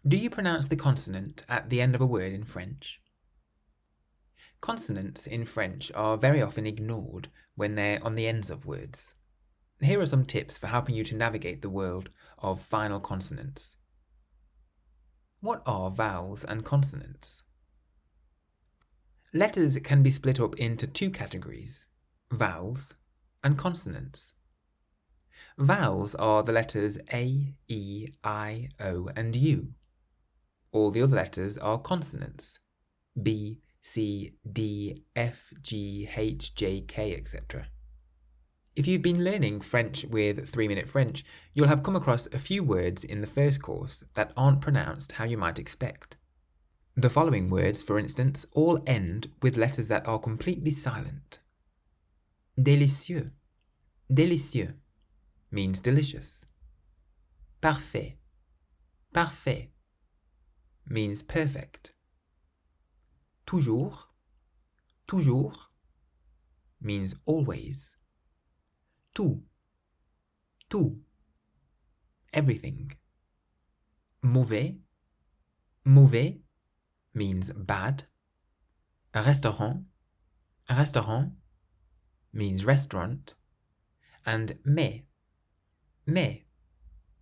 Do you pronounce the consonant at the end of a word in French? Consonants in French are very often ignored when they're on the ends of words. Here are some tips for helping you to navigate the world of final consonants. What are vowels and consonants? Letters can be split up into two categories, vowels and consonants. Vowels are the letters A, E, I, O, and U. All the other letters are consonants, B, C, D, F, G, H, J, K, etc. If you've been learning French with 3-Minute French, you'll have come across a few words in the first course that aren't pronounced how you might expect. The following words, for instance, all end with letters that are completely silent. Délicieux. Délicieux means delicious. Parfait. Parfait means perfect. Toujours. Toujours means always. Tout. Tout. Everything. Mauvais. Mauvais means bad. Restaurant. Restaurant means restaurant. And mais. Mais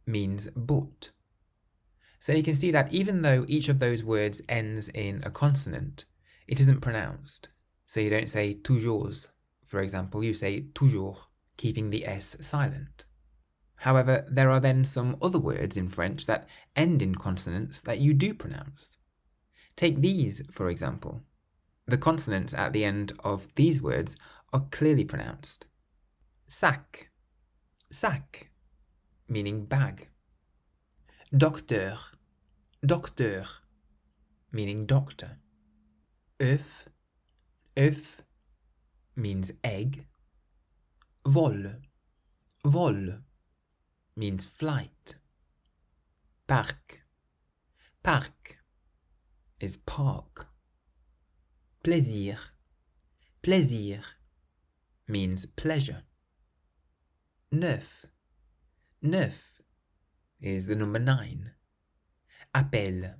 means but. So you can see that even though each of those words ends in a consonant, it isn't pronounced. So you don't say toujours, for example, you say toujours, keeping the S silent. However, there are then some other words in French that end in consonants that you do pronounce. Take these, for example. The consonants at the end of these words are clearly pronounced. Sac. Sac, meaning bag. Docteur. Docteur, meaning doctor. Œuf. Œuf means egg. Vol. Vol means flight. Parc. Parc is park. Plaisir. Plaisir means pleasure. Neuf. Neuf is the number 9. Appel.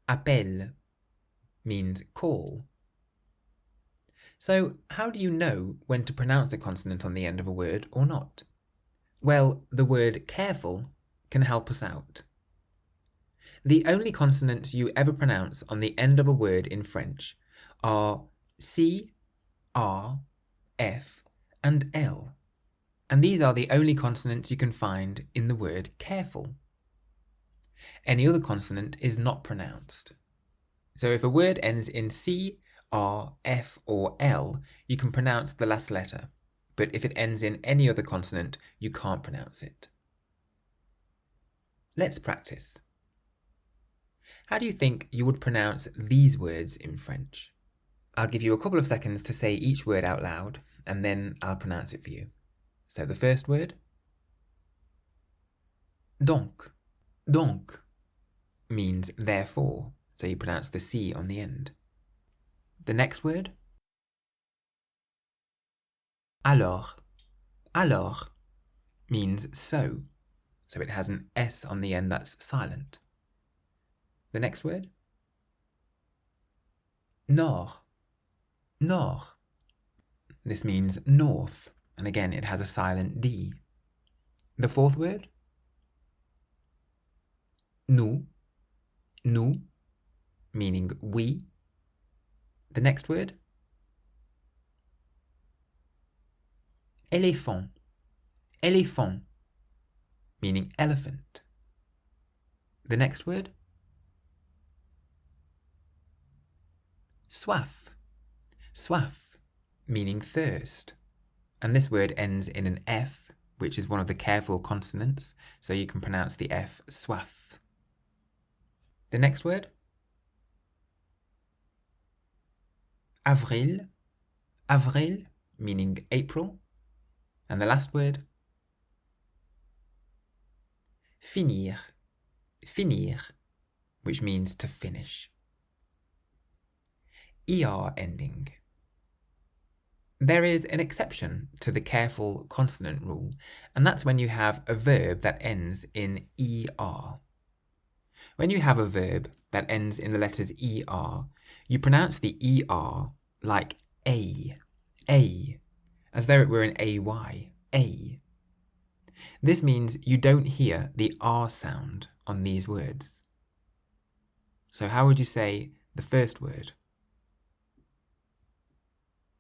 Appel means call. So, how do you know when to pronounce a consonant on the end of a word or not? Well, the word careful can help us out. The only consonants you ever pronounce on the end of a word in French are C, R, F, and L. And these are the only consonants you can find in the word careful. Any other consonant is not pronounced. So if a word ends in C, R, F, or L, you can pronounce the last letter. But if it ends in any other consonant, you can't pronounce it. Let's practice. How do you think you would pronounce these words in French? I'll give you a couple of seconds to say each word out loud, and then I'll pronounce it for you. So the first word, donc. Donc means therefore, so you pronounce the C on the end. The next word, alors. Alors means so it has an S on the end that's silent. The next word, nord. Nord. This means north, and again it has a silent D. The fourth word, nous. Nous, meaning we. The next word, éléphant. Éléphant, meaning elephant. The next word, soif. Soif, meaning thirst. And this word ends in an F, which is one of the careful consonants, so you can pronounce the F soif. The next word, avril. Avril, meaning April. And the last word, finir. Finir, which means to finish. ER ending. There is an exception to the careful consonant rule, and that's when you have a verb that ends in ER. When you have a verb that ends in the letters ER, you pronounce the ER like A, as though it were an AY, A. This means you don't hear the R sound on these words. So how would you say the first word?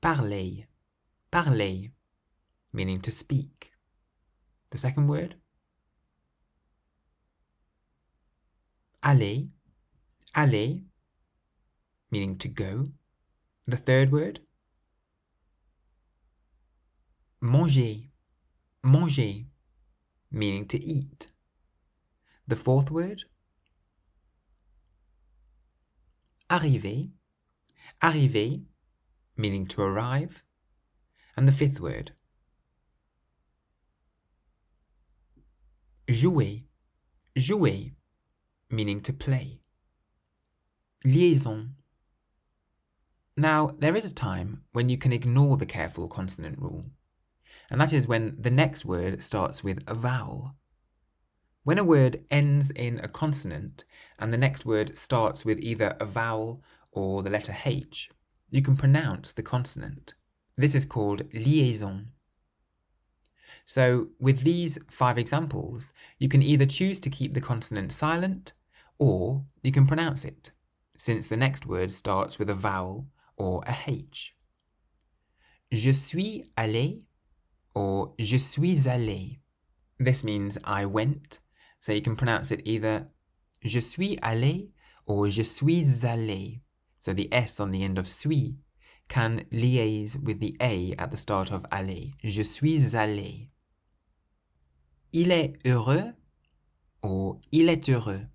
Parler, parler, meaning to speak. The second word? Aller, aller, meaning to go. The third word? Manger, manger, meaning to eat. The fourth word? Arriver, arriver, meaning to arrive. And the fifth word? Jouer, jouer, meaning to play. Liaison. Now, there is a time when you can ignore the careful consonant rule, and that is when the next word starts with a vowel. When a word ends in a consonant and the next word starts with either a vowel or the letter H, you can pronounce the consonant. This is called liaison. So with these 5 examples, you can either choose to keep the consonant silent or you can pronounce it, since the next word starts with a vowel or a H. Je suis allé or je suis allé. This means I went, so you can pronounce it either je suis allé or je suis allé. So the S on the end of suis can liaise with the A at the start of aller. Je suis allé. Il est heureux or il est heureux.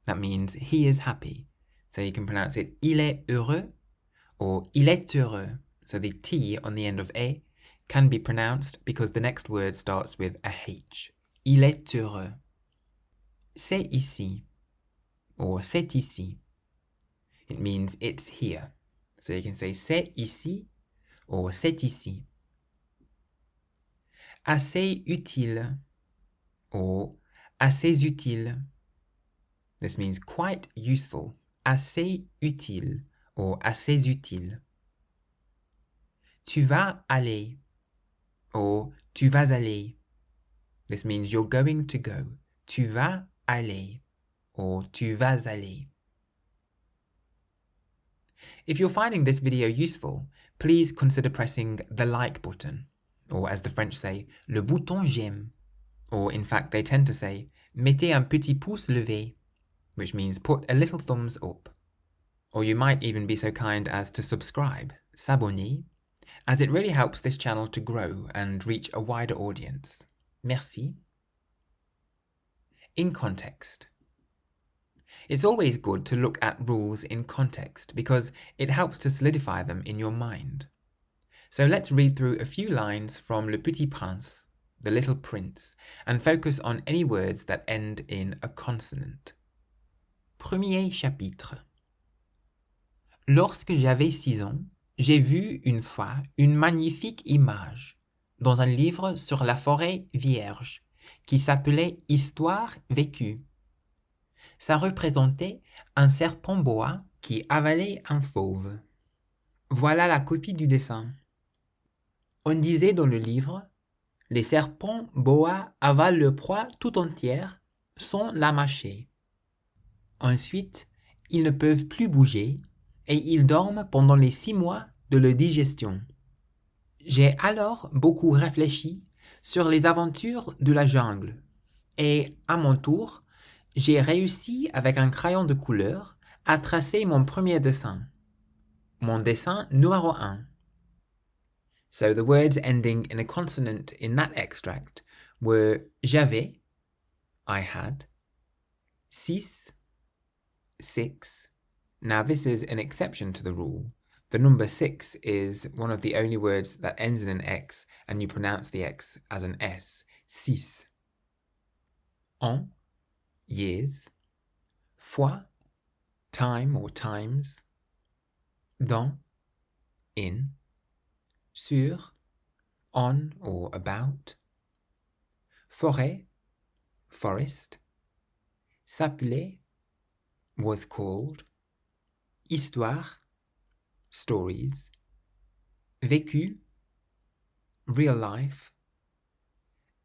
That means he is happy. So you can pronounce it il est heureux or il est heureux. So the T on the end of A can be pronounced because the next word starts with a H. Il est heureux. C'est ici or c'est ici. It means it's here. So you can say c'est ici or c'est ici. Assez utile or assez utile. This means quite useful. Assez utile or assez utile. Tu vas aller or tu vas aller. This means you're going to go. Tu vas aller or tu vas aller. If you're finding this video useful, please consider pressing the like button, or as the French say, le bouton j'aime. Or in fact, they tend to say, mettez un petit pouce levé, which means put a little thumbs up. Or you might even be so kind as to subscribe, s'abonner, as it really helps this channel to grow and reach a wider audience. Merci. In context. It's always good to look at rules in context because it helps to solidify them in your mind. So let's read through a few lines from Le Petit Prince, The Little Prince, and focus on any words that end in a consonant. Premier chapitre. Lorsque j'avais 6 ans, j'ai vu une fois une magnifique image dans un livre sur la forêt vierge qui s'appelait Histoire vécue. Ça représentait un serpent boa qui avalait un fauve. Voilà la copie du dessin. On disait dans le livre, les serpents boa avalent leur proie tout entière sans la mâcher. Ensuite, ils ne peuvent plus bouger et ils dorment pendant les 6 mois de leur digestion. J'ai alors beaucoup réfléchi sur les aventures de la jungle et, à mon tour, j'ai réussi avec un crayon de couleur à tracer mon premier dessin. Mon dessin numéro 1. So the words ending in a consonant in that extract were j'avais, I had, 6, 6. Now this is an exception to the rule. The number 6 is one of the only words that ends in an X and you pronounce the X as an S. 6. En, years. Fois, time or times. Dans, in. Sur, on or about. Forêt, forest. s'appelait, was called, histoire, stories, vécu, real life,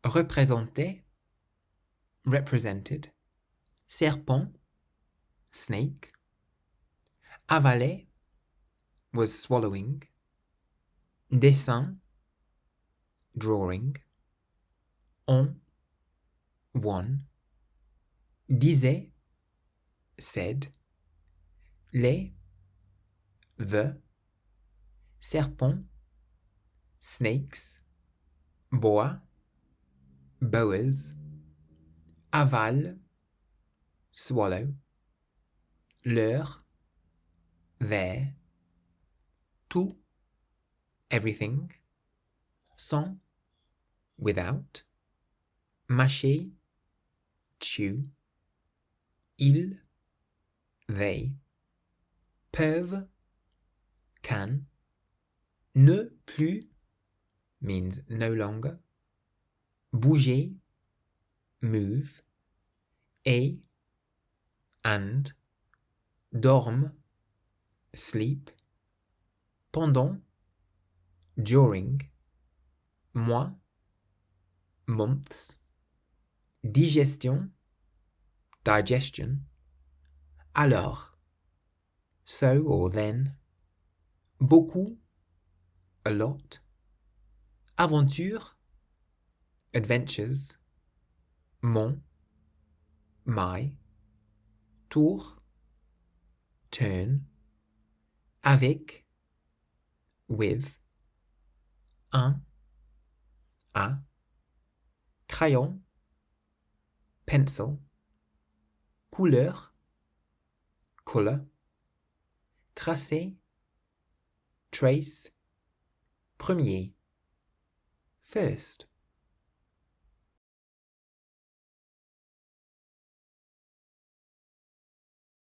représentait, represented, serpent, snake, avalait, was swallowing, dessin, drawing, on, one, disait, said, les, the, serpent, snakes, boa, boas, aval, swallow, leur, their, tout, everything, sans, without, mâcher, chew, ils, they, peuvent, can, ne plus means no longer, bouger, move, et, and, dorme, sleep, pendant, during, mois, months, digestion, digestion, alors, so or then, beaucoup, a lot, aventure, adventures, mon, my, tour, turn, avec, with, un, à, crayon, pencil, couleur, color, tracé, trace, premier, first.